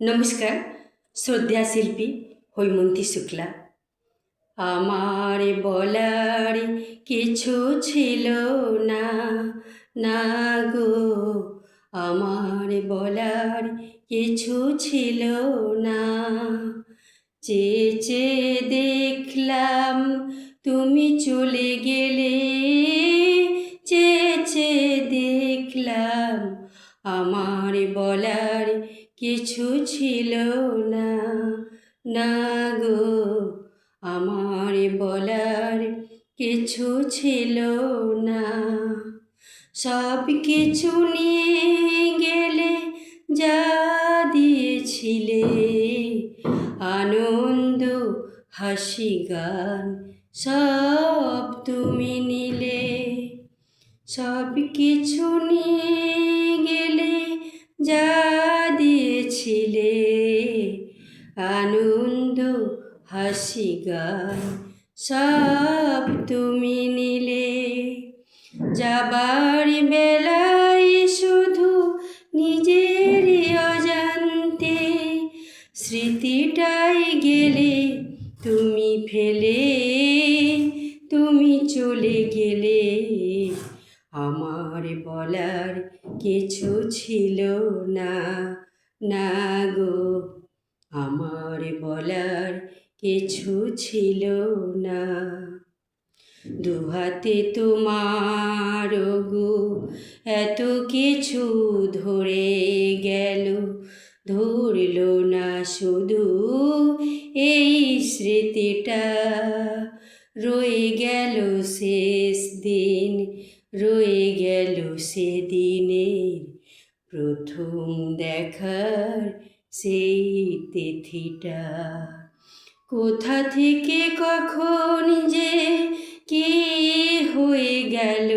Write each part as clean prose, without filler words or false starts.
নমস্কার, শ্রদ্ধা শিল্পী হৈমন্তী শুক্লা। আমার বলার কিছু ছিল না, না গো, আমার বলার কিছু ছিল না। চেয়ে চেয়ে দেখলাম তুমি চলে গেলে, চেয়ে চেয়ে দেখলাম আমার বলার কিছু ছিল না, না গো, আমার বলার কিছু ছিল না। সব কিছু নিয়ে গেলে যা দিয়েছিলে, আনন্দ হাসি গান সব তুমি নিলে। সব কিছু নিয়ে গেলে যা দিয়েছিলে, আনন্দ হাসি গান সব তুমি নিলে। যাবার বেলায় শুধু নিজের অজান্তে স্মৃতিটাই গেলে তুমি ফেলে, তুমি চলে গেলে। আমার বলার কিছু ছিল না, না গো, আমার বলার কিছু ছিল না। দুহাতে তোমার গো এত কিছু ধরে গেল, ধরল না শুধু এই স্মৃতিটা। রয়ে গেল শেষ দিন, রয়ে গেল সেদিনের প্রথম দেখার সেই তিথিটা। কোথা থেকে কখন যে কি হয়ে গেল,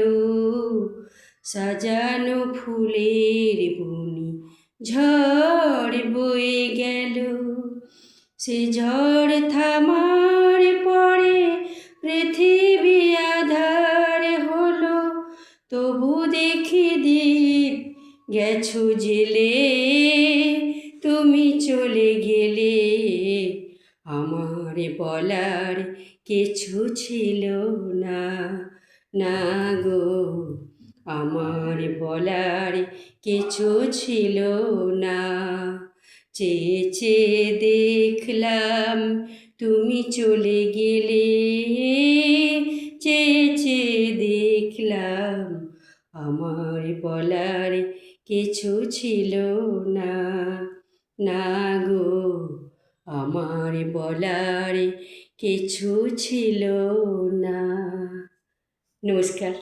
সাজানো ফুলের বনি ঝড় বয়ে গেল। সে ঝড় থামার পরে পৃথিবী আধার হলো, তবু দেখি দীপ গেছো জেলে, তুমি চলে গেলে। আমার বলার কিছু ছিল না, না গো, আমার বলার কিছু ছিল না। চেয়ে চেয়ে দেখলাম তুমি চলে গেলে, চেয়ে চেয়ে দেখলাম আমার বলার কিছু ছিল না, না গো, আমার বলার কিছু ছিল না। নমস্কার।